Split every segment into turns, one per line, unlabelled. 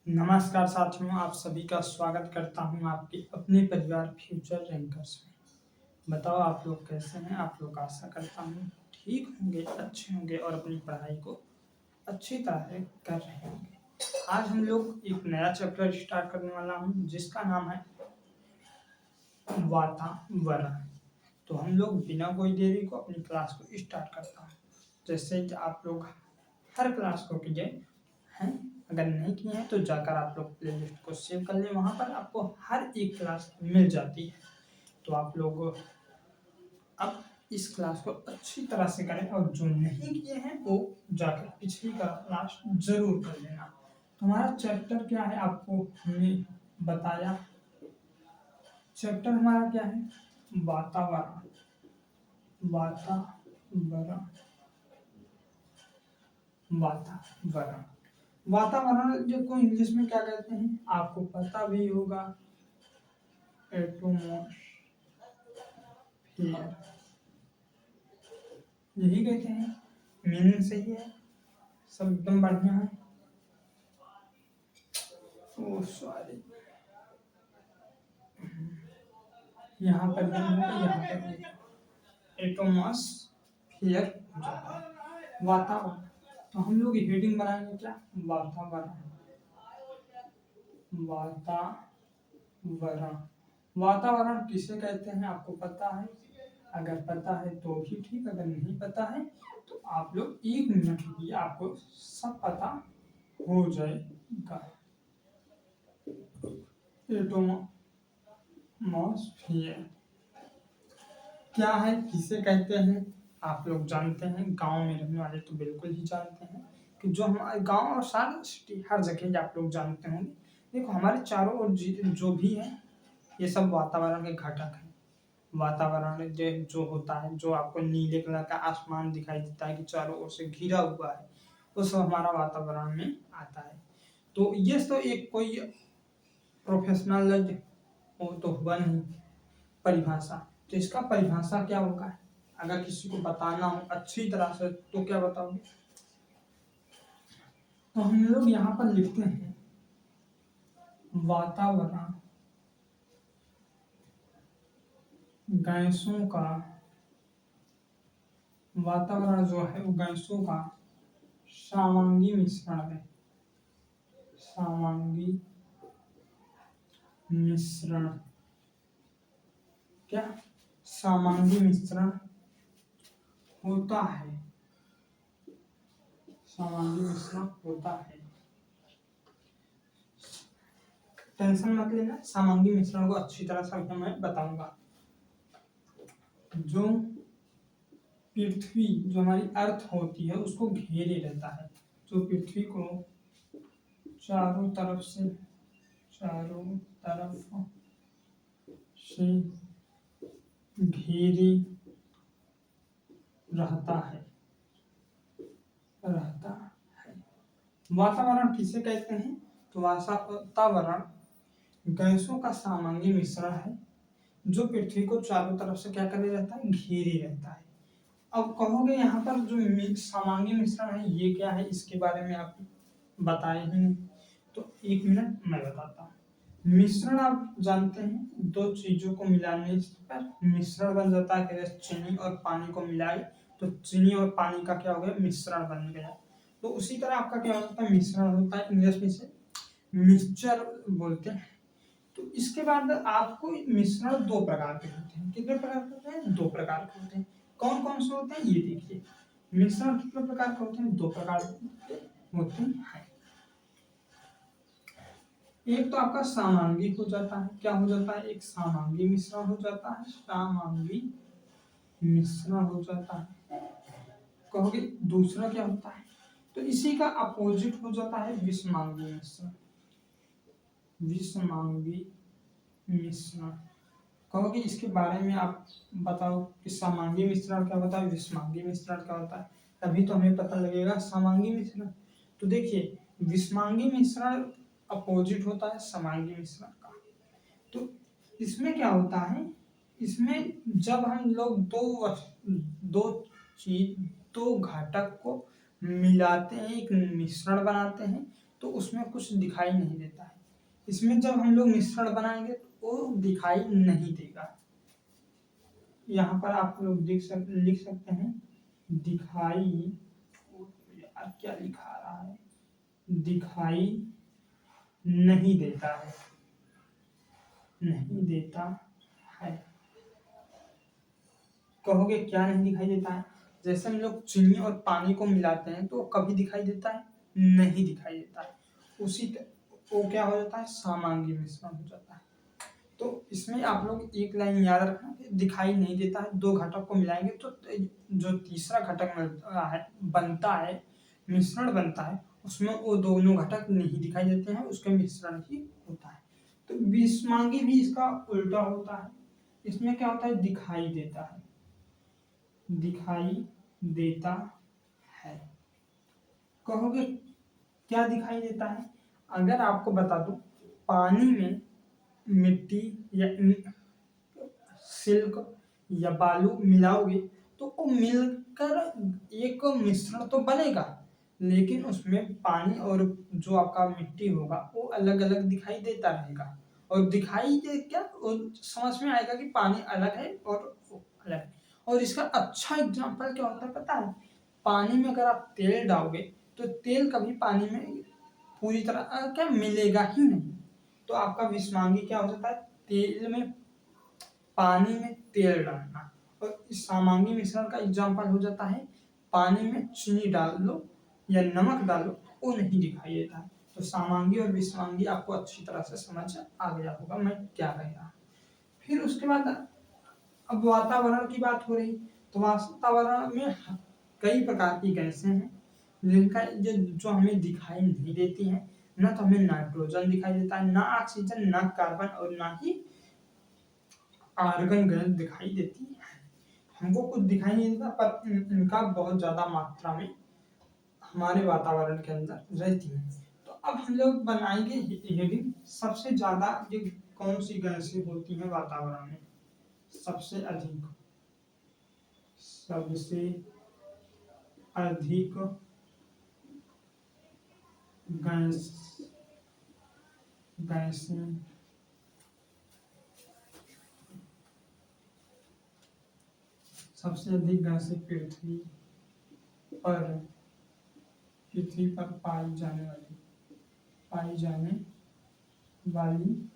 नमस्कार साथियों, आप सभी का स्वागत करता हूं आपके अपने परिवार फ्यूचर रैंकर्स में। बताओ आप लोग कैसे हैं? आप लोग आशा करता हूं ठीक होंगे, अच्छे होंगे और अपनी पढ़ाई को अच्छी तरह से कर रहे होंगे। आज हम लोग एक नया चैप्टर स्टार्ट करने वाला हूं जिसका नाम है वातावरण। तो हम लोग बिना कोई देरी को अपनी क्लास को स्टार्ट करता हूं। जैसे कि आप लोग हर क्लास को किए हैं, अगर नहीं किए हैं तो जाकर आप लोग प्लेलिस्ट को सेव कर लें, वहाँ पर आपको हर एक क्लास मिल जाती है। तो आप लोग अब इस क्लास को अच्छी तरह से करें और जो नहीं किए हैं वो जाकर पिछली का क्लास जरूर कर लेना। हमारा चैप्टर क्या है आपको हमने बताया। चैप्टर हमारा क्या है? वातावरण। वातावरण वातावरण वातावरण जो को इंग्लिश में क्या कहते हैं आपको पता भी होगा। एटमॉस्फेयर, यही कहते हैं। मीनिंग सही है, सब एकदम बढ़िया है। ओ सॉरी, यहाँ पर नहीं होगा, यहाँ पर नहीं। एटमॉस्फेयर हो जाता है वातावरण। तो हम लोग हेडिंग बनाएंगे क्या? वातावरण। वातावरण वातावरण किसे कहते हैं आपको पता है? अगर पता है तो भी ठीक, अगर नहीं पता है तो आप लोग 1 मिनट लिए आपको सब पता हो जाएगा। एटमॉस्फेयर क्या है, किसे कहते हैं? आप लोग जानते हैं, गांव में रहने वाले तो बिल्कुल ही जानते हैं कि जो हमारे गांव और सारी सिटी हर जगह आप लोग जानते होंगे। देखो हमारे चारों ओर जो भी है ये सब वातावरण के घटक हैं। वातावरण जो होता है, जो आपको नीले कलर का आसमान दिखाई देता है कि चारों ओर से घिरा हुआ है, वो सब हमारा वातावरण में आता है। तो ये तो एक कोई प्रोफेशनल वो तो हुआ नहीं परिभाषा। तो इसका परिभाषा क्या होगा? अगर किसी को बताना हो अच्छी तरह से तो क्या बताओगे? तो हम लोग यहाँ पर लिखते हैं वातावरण गैसों का, वातावरण जो है वो गैसों का सामांगी मिश्रण है। सामांगी मिश्रण क्या? सामांगी मिश्रण होता है। सामांगी मिश्रण होता है। टेंशन मत लेना, सामांगी मिश्रण को अच्छी तरह से मैं बताऊंगा। जो पृथ्वी, जो हमारी अर्थ होती है उसको घेरे रहता है, जो पृथ्वी को चारों तरफ से घेरे रहता है। वातावरण किसे कहते हैं? तो वातावरण गैसों का सामांगी मिश्रण है जो पृथ्वी को चारों तरफ से क्या करे रहता है? घेरे रहता है। अब कहोगे यहाँ पर जो सामांगी मिश्रण है ये क्या है, इसके बारे में आप बताए ही नहीं। तो 1 मिनट मैं बताता हूँ। मिश्रण आप जानते हैं, दो चीजों को मिलाने पर मिश्रण बन जाता है। जैसे चीनी और पानी को मिलाए तो चीनी और पानी का क्या हो गया? मिश्रण बन गया। तो उसी तरह आपका क्या होता है? मिश्रण होता है, इंग्लिश में से मिक्सचर बोलते हैं। तो इसके बाद आपको मिश्रण 2 प्रकार के होते हैं। कितने प्रकार के होते हैं? 2 प्रकार के होते हैं। कौन कौन से होते हैं ये देखिए। मिश्रण कितने प्रकार के होते हैं? 2 प्रकार के होते हैं। एक तो आपका सामांगी हो जाता है। क्या हो जाता है? एक सामांगी मिश्रण हो जाता है। सामांगी मिश्रण हो जाता है। कहोगे दूसरा क्या होता है? तो इसी का अपोजिट हो जाता है विषमांगी मिश्रण। विषमांगी मिश्रण कहोगे इसके बारे में आप बताओ कि सामांगी मिश्रण क्या होता है, विषमांगी मिश्रण क्या होता है। तभी तो हमें पता लगेगा सामांगी मिश्रण। तो देखिए विषमांगी मिश्रण अपोजिट होता है समांगी मिश्रण का। तो इसमें क्या होता है? इसमें जब हम लोग दो चीज, दो घटक को मिलाते हैं, एक मिश्रण बनाते हैं, तो उसमें कुछ दिखाई नहीं देता है। इसमें जब हम लोग मिश्रण बनाएंगे तो वो दिखाई नहीं देगा। यहाँ पर आप लोग लिख सकते हैं दिखाई, यार क्या लिखा रहा है, दिखाई नहीं देता है, नहीं देता है। कहोगे क्या नहीं दिखाई देता है? जैसे हम लोग चीनी और पानी को मिलाते हैं तो कभी दिखाई देता है? नहीं दिखाई देता है। वो क्या हो जाता है? समांगी मिश्रण हो जाता है। तो इसमें आप लोग एक लाइन याद रखना कि दिखाई नहीं देता है, दो घटक को मिलाएंगे तो जो तीसरा घटक बनता है, मिश्रण बनता है, उसमें वो दोनों घटक नहीं दिखाई देते हैं, उसके मिश्रण ही होता है। तो विषमांगी भी इसका उल्टा होता है। इसमें क्या होता है? दिखाई देता है, दिखाई देता है। कहोगे क्या दिखाई देता है? अगर आपको बता दूं, पानी में मिट्टी या सिल्क या बालू मिलाओगे तो वो मिलकर एक मिश्रण तो बनेगा, लेकिन उसमें पानी और जो आपका मिट्टी होगा वो अलग अलग दिखाई देता रहेगा। और दिखाई दे क्या, वो समझ में आएगा कि पानी अलग है और वो अलग है। और इसका अच्छा एग्जाम्पल क्या होता है पता है? पानी में अगर आप तेल डालोगे तो तेल कभी पानी में पूरी तरह क्या मिलेगा ही नहीं। तो आपका विषमांगी क्या हो जाता है? तेल में, पानी में तेल डालना। और इस समांगी मिश्रण का एग्जाम्पल हो जाता है पानी में चीनी डाल लो या नमक डालो, वो नहीं दिखाई देता है। तो समांगी और विषमांगी आपको अच्छी तरह से समझ आ गया होगा मैं क्या कह रहा हूँ। फिर उसके बाद अब वातावरण की बात हो रही, तो वातावरण में कई प्रकार की गैसें हैं जिनका जो हमें दिखाई नहीं देती हैं। ना तो हमें नाइट्रोजन दिखाई देता है, ना ऑक्सीजन, ना कार्बन और ना ही आर्गन गैस दिखाई देती है। हमको कुछ दिखाई नहीं देता, पर इनका बहुत ज्यादा मात्रा में हमारे वातावरण के अंदर रहती है। तो अब हम लोग बनाएंगे हेडिंग, सबसे ज्यादा ये कौन सी गैसें होती हैं वातावरण में? सबसे अधिक, सबसे अधिक गैसें सबसे अधिक गैसें पृथ्वी पर पाई जाने वाली,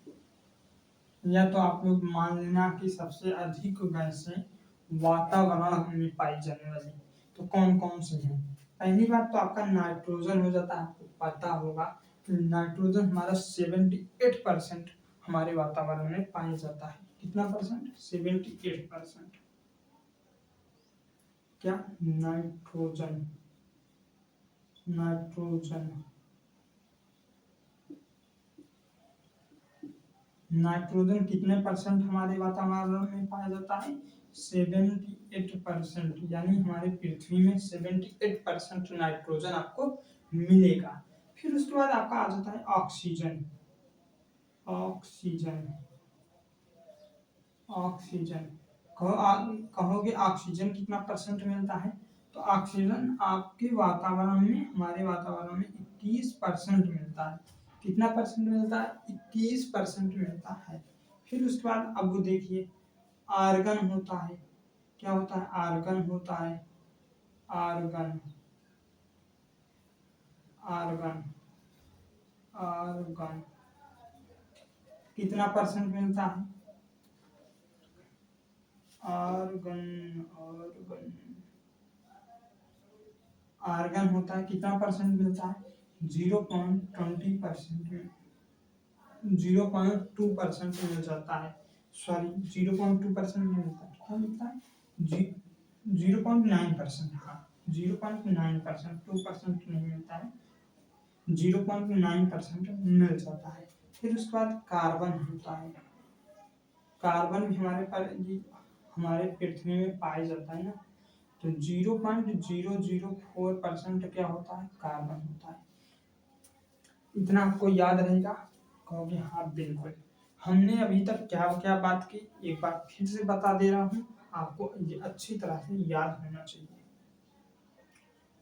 या तो आप लोग मान लेना कि सबसे अधिक गैसें वातावरण में पाई जाने वाली। तो कौन कौन सी हैं? पहली बात तो आपका नाइट्रोजन हो जाता है, आपको पता होगा नाइट्रोजन हमारा 78% हमारे वातावरण में पाया जाता है। कितना परसेंट? 78%। क्या? नाइट्रोजन, नाइट्रोजन नाइट्रोजन कितने परसेंट हमारे वातावरण में पाया जाता है? 78%। यानी हमारे पृथ्वी में 78% नाइट्रोजन आपको मिलेगा। फिर उसके बाद आपका आ जाता है ऑक्सीजन। ऑक्सीजन, ऑक्सीजन कहोगे ऑक्सीजन कितना परसेंट मिलता है? तो ऑक्सीजन आपके वातावरण में, हमारे वातावरण में 21% मिलता है। कितना परसेंट मिलता है? 21% मिलता है। फिर उसके बाद अब वो देखिए आर्गन होता है। क्या होता है? आर्गन होता है, आर्गन, आर्गन, आर्गन कितना परसेंट मिलता है? आर्गन, आर्गन, आर्गन होता है कितना परसेंट मिलता है? 0.20%, 0.2% मिल जाता है। सॉरी 0.2% नहीं मिलता, क्या मिलता है? 0.9%। हाँ 0.9%, 2% नहीं मिलता है, 0.9% मिल जाता है। फिर उसके बाद कार्बन होता है। कार्बन भी हमारे पृथ्वी में पाया जाता है ना। तो 0.004% क्या होता है? कार्बन होता है। इतना आपको याद रहेगा? कहोगे हाँ बिल्कुल। हमने अभी तक क्या क्या बात की, एक बार फिर से बता दे रहा हूँ, आपको ये अच्छी तरह से याद होना चाहिए।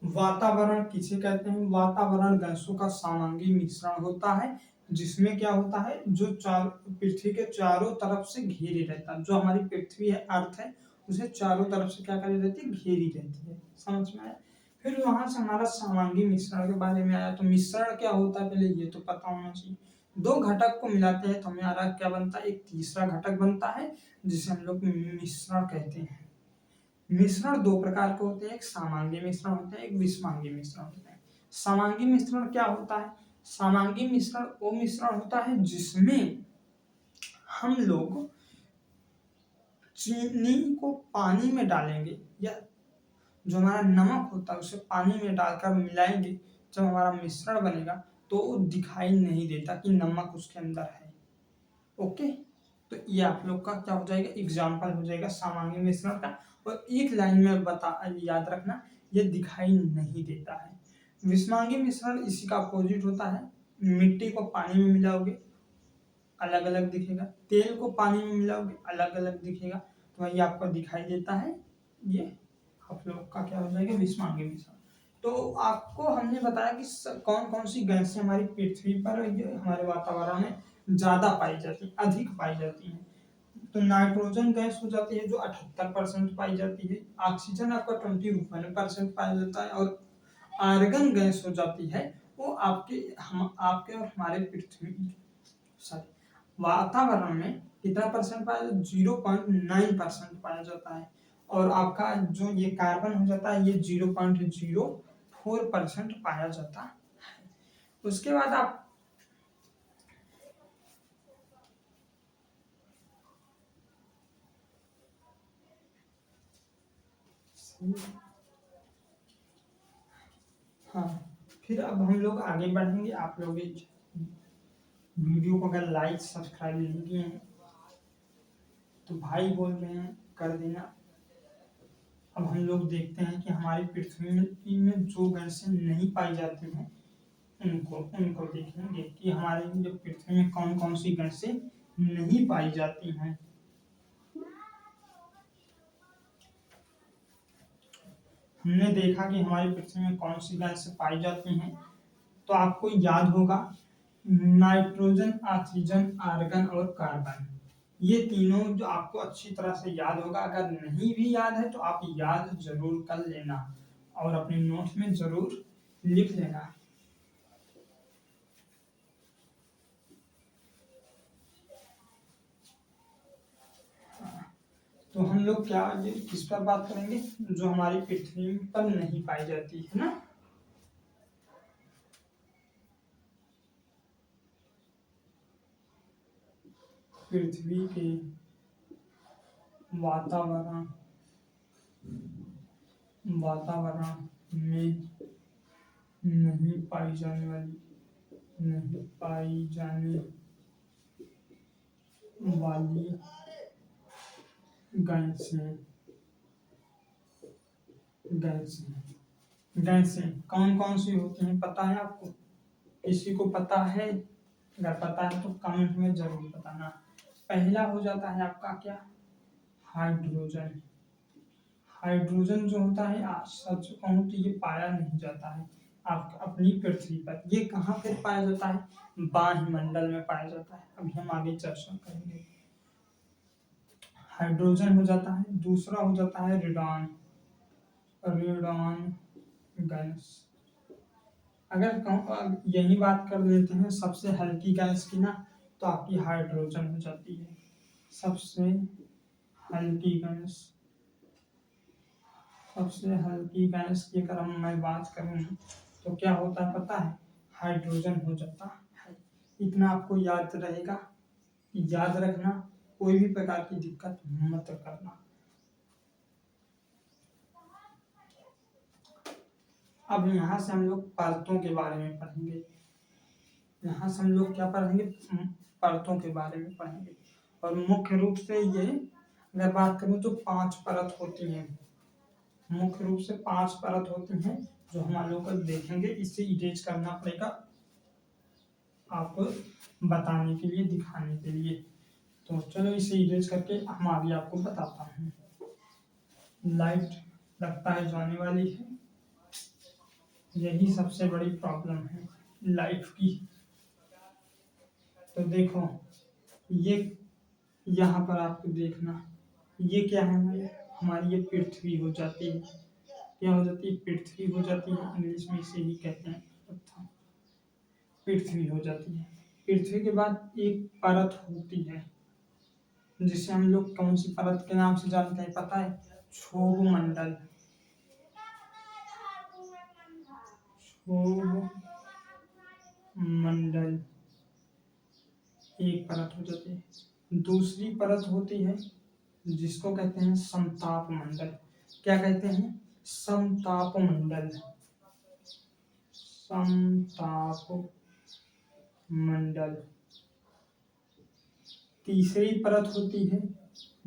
वातावरण किसे कहते हैं? वातावरण गैसों का सामांगी मिश्रण होता है, जिसमें क्या होता है, जो पृथ्वी के चारों तरफ से घेरे रहता है। जो हमारी पृथ्वी है, अर्थ है, उसे चारों तरफ से क्या करी रहती है? घेरी रहती है। समझ में आया? फिर वहां से हमारा सामांगी मिश्रण के बारे में आया। तो मिश्रण क्या होता है, पहले ये तो पता होना चाहिए। दो घटक को मिलाते हैं तो हमारा क्या बनता है? एक तीसरा घटक बनता है, जिसे हम लोग मिश्रण कहते हैं। मिश्रण दो प्रकार के होते हैं, एक समांगी मिश्रण होता है, एक विषमांगी मिश्रण होता है। समांगी मिश्रण क्या होता है? समांगी मिश्रण वो मिश्रण होता है जिसमें हम लोग चीनी को पानी में डालेंगे, या जो हमारा नमक होता है उसे पानी में डालकर मिलाएंगे। जब हमारा मिश्रण बनेगा तो वो दिखाई नहीं देता कि नमक उसके अंदर है। ओके, तो ये आप लोग का क्या हो जाएगा? एग्जाम्पल हो जाएगा सामान्य मिश्रण का। और एक लाइन में याद रखना, ये दिखाई नहीं देता है। विषमांगी मिश्रण इसी का अपोजिट होता है। मिट्टी को पानी में मिलाओगे, अलग अलग दिखेगा। तेल को पानी में मिलाओगे, अलग अलग दिखेगा। तो वही आपको दिखाई देता है। ये आप लोग का क्या हो जाएगा? विषमांगी मिश्रण। तो आपको हमने बताया कि कौन कौन सी गैसें हमारी पृथ्वी पर, ये हमारे वातावरण में ज्यादा पाई जाती है, अधिक पाई जाती है। तो नाइट्रोजन गैस हो जाती है जो 78% पाई जाती है। ऑक्सीजन आपका 21% पाया जाता है। और आर्गन गैस हो जाती है, वो आपके और हमारे पृथ्वी, सॉरी, वातावरण में कितना परसेंट पाया जाता है? 0.9% पाया जाता है। और आपका जो ये कार्बन हो जाता है, ये 0.04% पाया जाता है। उसके बाद आप हाँ, फिर अब हम लोग आगे बढ़ेंगे। आप लोग इस वीडियो को अगर लाइक सब्सक्राइब नहीं किए हैं तो भाई बोल रहे हैं कर देना। अब हम लोग देखते हैं कि हमारी पृथ्वी में जो गैसें नहीं पाई जाती हैं, उनको उनको देखेंगे कि हमारे जो पृथ्वी में कौन कौन सी गैसें नहीं पाई जाती हैं। हमने देखा कि हमारी पृथ्वी में कौन सी गैसें पाई जाती हैं। तो आपको याद होगा, नाइट्रोजन, ऑक्सीजन, आर्गन और कार्बन, ये तीनों जो आपको अच्छी तरह से याद होगा। अगर नहीं भी याद है तो आप याद जरूर कर लेना और अपने नोट्स में जरूर लिख लेना। तो हम लोग क्या ये किस पर बात करेंगे? जो हमारी पृथ्वी पर नहीं पाई जाती है ना। पृथ्वी के वातावरण वातावरण में नहीं पाई जाने वाली नहीं पाई जाने वाली गैसें गैसें गैसें कौन कौन सी होती हैं, पता है आपको? किसी को पता है? अगर पता है तो कमेंट में जरूर बताना। पहला हो जाता है आपका क्या? हाइड्रोजन। हाइड्रोजन जो होता है, सच कहूँ तो ये पाया नहीं जाता है आप अपनी पृथ्वी पर। ये कहाँ पर पाया जाता है? वायुमंडल में पाया जाता है। अभी हम आगे चर्चा करेंगे। हाइड्रोजन हो जाता है। दूसरा हो जाता है रेडॉन। Radon gas. अगर यही बात कर लेते हैं सबसे हल्की गैस की ना, तो आपकी हाइड्रोजन हो जाती है सबसे हल्की गैस। सबसे हल्की गैस की अगर मैं बात करूँ तो क्या होता है पता है? हाइड्रोजन हो जाता है। इतना आपको याद रहेगा, याद रखना, कोई भी प्रकार की दिक्कत मत करना। अब यहाँ से हम लोग परतों के बारे में पढ़ेंगे। यहाँ से हम लोग क्या पढ़ेंगे? परतों के बारे में पढ़ेंगे। और मुख्य रूप से ये अगर बात करूँ तो 5 परत होती हैं। मुख्य रूप से 5 परत होती हैं जो हम लोग देखेंगे। इससे इरेज करना पड़ेगा आपको बताने के लिए, दिखाने के लिए। तो चलो इसे इरेज करके हम आगे आपको बताता हूँ। लाइट लगता है जाने वाली है। यही सबसे बड़ी प्रॉब्लम है लाइफ की। तो देखो, ये यहाँ पर आपको देखना, ये क्या है हमारी हमारी ये पृथ्वी हो जाती है। क्या हो जाती है? पृथ्वी हो जाती है। इंग्लिश में इसे ही कहते हैं अर्थ। पृथ्वी हो जाती है। पृथ्वी के बाद एक परत होती है जिसे हम लोग कौन सी परत के नाम से जानते हैं पता है? क्षोभ मंडल। क्षोभ मंडल एक परत हो जाती है। दूसरी परत होती है जिसको कहते हैं समताप मंडल। क्या कहते हैं? समताप मंडल। समताप मंडल। तीसरी परत होती है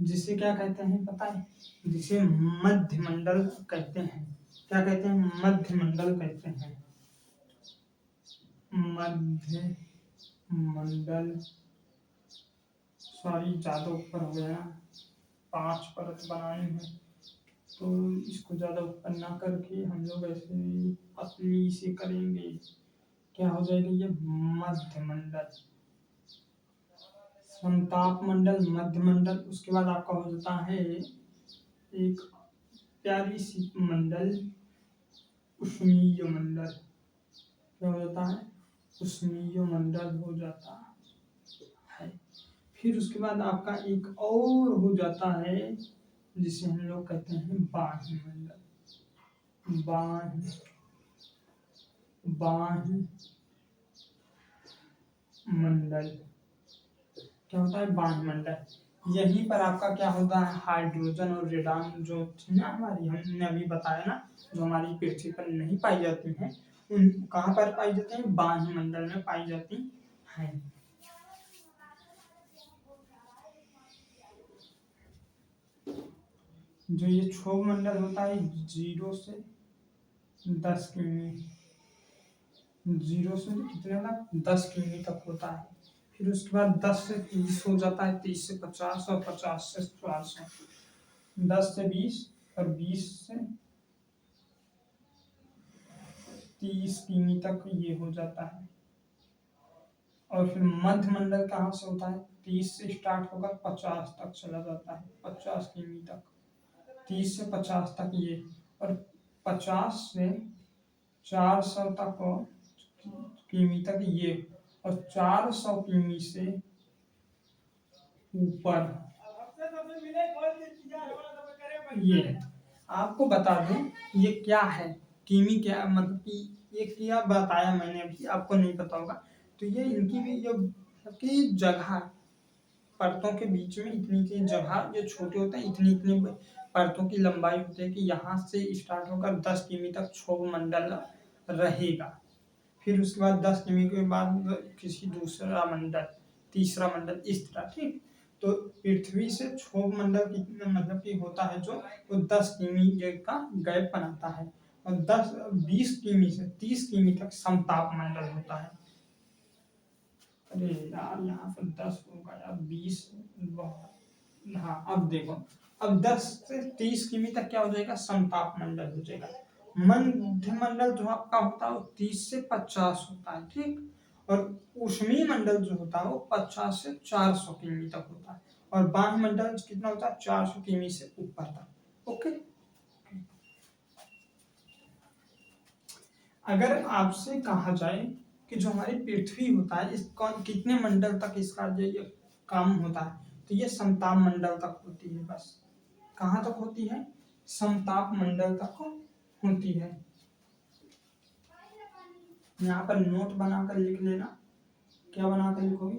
जिसे क्या कहते हैं पता है? जिसे मध्य मंडल कहते हैं। क्या कहते हैं? मध्य मंडल कहते हैं। मध्य मंडल। सॉरी, ज्यादा ऊपर हो गया, 5 परत बनानी है तो इसको ज्यादा ऊपर ना करके हम लोग ऐसे पतली से करेंगे। क्या हो जाएगा? ये मध्य मंडल, संताप मंडल, मध्य मंडल। उसके बाद आपका हो जाता है एक प्यारी सी मंडल, उष्मीय मंडल। क्या हो जाता है? उष्मीय मंडल हो जाता है। फिर उसके बाद आपका एक और हो जाता है जिसे हम लोग कहते हैं बाह्य मंडल। बाह्य बाह्य मंडल। क्या होता है? बाह्य मंडल। यहीं पर आपका क्या होता है? हाइड्रोजन और रेडन जो थी ना हमारी, हमने अभी बताया ना, जो हमारी पृथ्वी पर नहीं पाई जाती हैं, उन कहाँ पर पाई जाती हैं? बाह्य मंडल में पाई जाती हैं। जो ये क्षोभ मंडल होता है 0 से 10 किमी, 0 से कितने तक? 10 किमी तक होता है। फिर उसके बाद 10 से 30 हो जाता है, 30 से 50 और 50 से 400, 10 से 20 और 20 से 30 किमी तक ये हो जाता है। और फिर मध्य मंडल कहाँ से होता है? 30 से स्टार्ट होकर 50 तक चला जाता है, 50 किमी तक, 30 से 50 तक ये, और 50 से 400 तक किमी तक ये, और 400 किमी से ऊपर ये है। आपको बता दूं ये क्या है, किमी क्या मतलब कि ये क्या बताया मैंने अभी, आपको नहीं पता होगा। तो ये इनकी भी जो की जगह, परतों के बीच में इतनी इतनी जगह जो छोटे होते हैं, इतनी इतनी परतों की लंबाई होती है कि यहाँ से स्टार्ट होकर 10 किमी तक क्षोभ मंडल रहेगा। फिर उसके बाद 10 किमी के बाद किसी दूसरा मंडल, तीसरा मंडल, इस तरह। ठीक। तो पृथ्वी से क्षोभ मंडल कितने मतलब कि होता है जो, वो 10 किमी का गैप बनाता है, और 20 किमी से 30 किमी तक समताप मंडल होता है। अरे यार, यहाँ पर 10 होगा यार, 20 बहुत। हाँ, अब देखो, अब 10 से 30 किमी तक क्या हो जाएगा? समताप मंडल हो जाएगा। मध्य मंडल जो आपका होता है वो 30 से 50 होता है। ठीक। और उष्मीय मंडल जो होता है वो 50 से 400 किमी तक होता है। और बाह्य मंडल कितना होता है? 400 किमी से ऊपर तक। ओके। अगर आपसे कहा जाए कि जो हमारी पृथ्वी होता है इस कितने मंडल तक इसका जो ये काम होता है, तो ये समताप मंडल तक होती है बस। कहाँ तक होती है? समताप मंडल तक होती है। यहाँ पर नोट बनाकर लिख लेना। क्या बनाकर लिखोगे?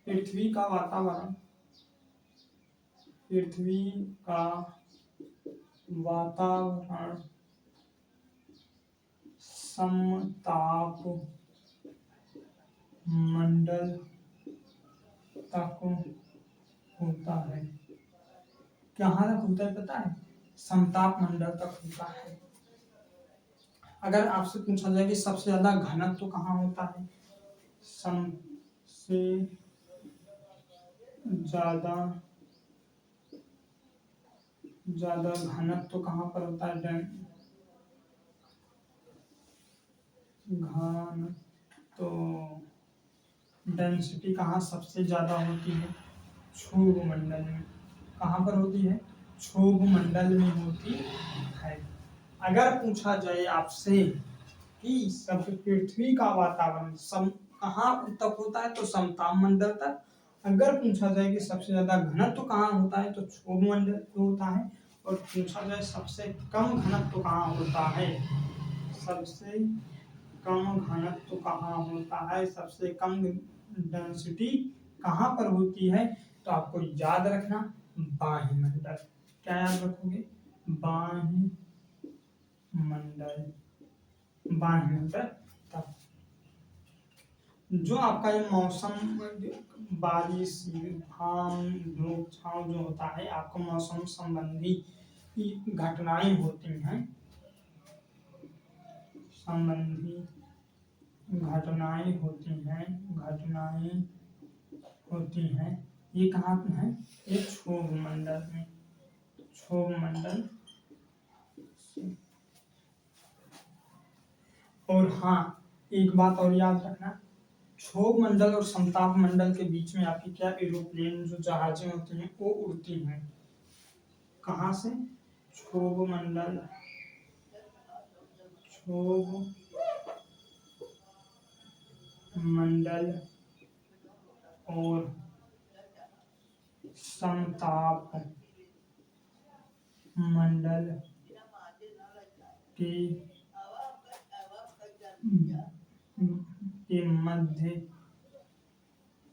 पृथ्वी का वातावरण, पृथ्वी का वातावरण समताप मंडल तक होता है। कहाँ तक होता है पता है? समताप मंडल तक होता है। अगर आपसे पूछा जाए कि सबसे ज्यादा घनत्व तो कहाँ होता है? सबसे ज्यादा ज्यादा घनत्व तो कहाँ पर होता है? घन तो डेंसिटी कहाँ सबसे ज़्यादा होती है? क्षोभ मंडल में। कहाँ पर होती है? क्षोभ मंडल में होती है। अगर पूछा जाए आपसे कि सब पृथ्वी का वातावरण सम कहाँ तक होता है तो समताप मंडल तक। अगर पूछा जाए कि सबसे ज्यादा घनत्व कहाँ होता है तो क्षोभ मंडल पे होता है। और पूछा जाए सबसे कम घनत्व कहाँ होता है, सबसे कम घनत्व कहाँ होता है, सबसे कम डेंसिटी कहाँ पर होती है, तो आपको याद रखना बाह्य मंडल। क्या याद रखोगे? बाह्य मंडल। बाह्य मंडल तक जो आपका ये मौसम बारिश घाम धूप छाँव जो होता है आपको मौसम संबंधी घटनाएं होती हैं, संबंधी घटनाएं होती हैं, ये कहाँ पे है? ये क्षोभ मंडल में। क्षोभ मंडल। और हाँ, एक बात और याद रखना, क्षोभ मंडल और समताप मंडल के बीच में आपकी क्या एरोप्लेन जो जहाजें होती हैं वो उड़ती हैं। कहाँ से? क्षोभ मंडल, क्षोभ मंडल और समताप मंडल के मध्य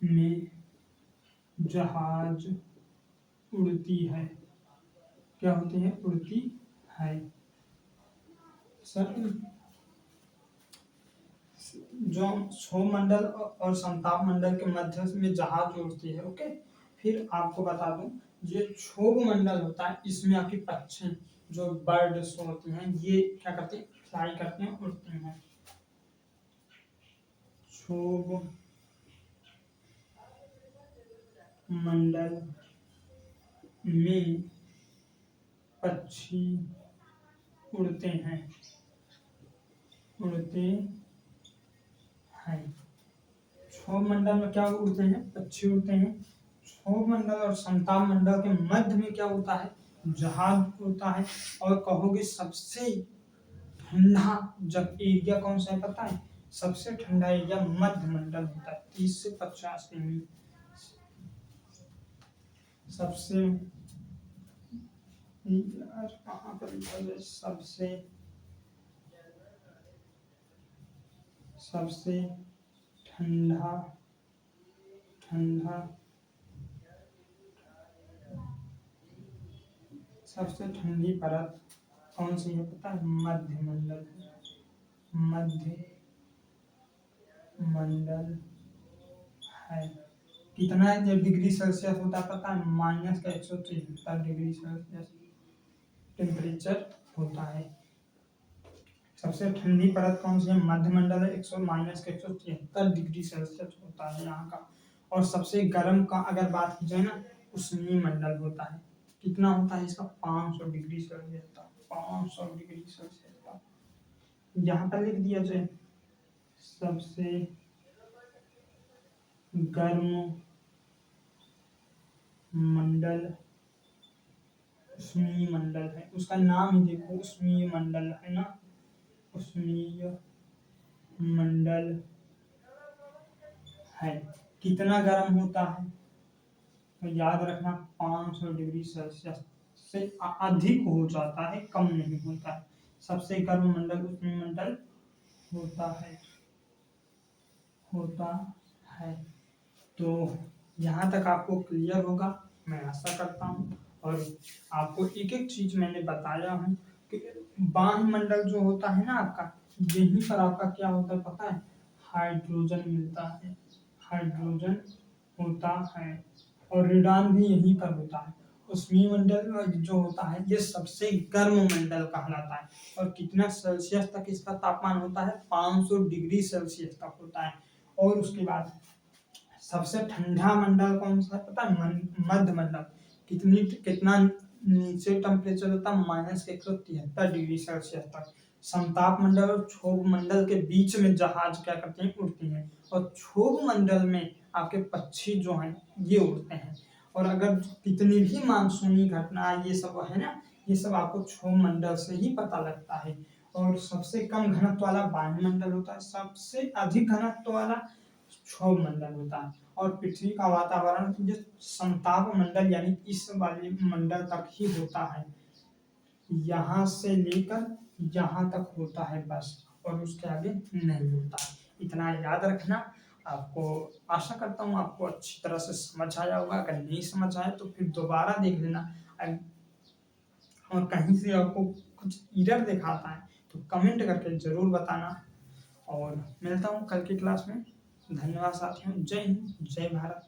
में जहाज उड़ती है। क्या होती है? उड़ती है। सर जो क्षोभ मंडल और समताप मंडल के मध्य में जहाज उड़ती है। ओके, फिर आपको बता दूं, ये क्षोभ मंडल होता है, इसमें आपकी पक्षी जो बर्ड्स होती हैं ये क्या करती हैं? फ्लाई करती हैं, उड़ती हैं। क्षोभ मंडल में पक्षी उड़ते हैं, क्षोभ मंडल में क्या उड़ते हैं? पक्षी उड़ते हैं। क्षोभ मंडल और समताप मंडल के मध्य में क्या होता है? जहाज उड़ता है। और कहोगे सबसे ठंडा जब एरिया कौन सा है पता है? सबसे ठंडा एरिया मध्य मंडल होता है, 30 से 50 डिग्री। सबसे कहाँ पर लिखा है? सबसे ठंडा सबसे ठंडी परत कौन सी है पता है? मध्य मंडल। मध्य मंडल है। कितना डिग्री सेल्सियस होता है पता है? -173 डिग्री सेल्सियस टेम्परेचर होता है। सबसे ठंडी परत कौन सी है? मध्य मंडल है, -173 डिग्री सेल्सियस होता है यहाँ का। और सबसे गर्म का अगर बात की जाए ना, उष्मीय मंडल होता है। कितना होता है इसका? 500 डिग्री सेल्सियस का। 500 डिग्री सेल्सियस का यहाँ पर लिख दिया जाए। सबसे गर्म मंडल उष्मीय मंडल है, उसका नाम ही देखो, उष्मीय मंडल है ना, उष्मीय मंडल है। कितना गर्म होता है तो याद रखना 500 डिग्री सेल्सियस से अधिक हो जाता है, कम नहीं होता है। सबसे गर्म मंडल उष्मीय मंडल होता है। तो यहाँ तक आपको क्लियर होगा, मैं आशा करता हूँ। और आपको एक एक चीज मैंने बताया हूँ कि बाह्य मंडल जो होता है ना आपका, यहीं पर आपका क्या होता है पता है? हाइड्रोजन मिलता है, हाइड्रोजन होता है। और रेडान भी यहीं पर होता है। उष्मीय मंडल जो होता है ये सबसे गर्म मंडल कहलाता है। और कितना सेल्सियस तक इसका तापमान होता है? 500 डिग्री सेल्सियस तक होता है। और उसके बाद सबसे ठंडा मंडल कौन सा पता है? मध्य मंडल। कितना नीचे टेम्परेचर होता है? -173 डिग्री सेल्सियस तक। समताप मंडल और क्षोभ मंडल के बीच में जहाज क्या करते हैं, उड़ते हैं। और क्षोभ मंडल में आपके पक्षी जो हैं ये उड़ते हैं। और अगर कितनी भी मानसूनी घटना ये सब है ना, ये सब आपको क्षोभ मंडल से ही पता लगता है। और सबसे कम घनत्व वाला वायुमंडल होता है, सबसे अधिक घनत्व वाला क्षोभ मंडल होता है। और पृथ्वी का वातावरण जो समताप मंडल यानी इस वाले मंडल तक ही होता है, यहाँ से लेकर यहाँ तक होता है बस, और उसके आगे नहीं होता है। इतना याद रखना। आपको आशा करता हूँ आपको अच्छी तरह से समझ आया होगा। अगर नहीं समझ आया तो फिर दोबारा देख लेना। और कहीं से आपको कुछ एरर दिखाता है तो कमेंट करके जरूर बताना। और मिलता हूँ कल की क्लास में। धन्यवाद साथियों। जय हिंद, जय भारत।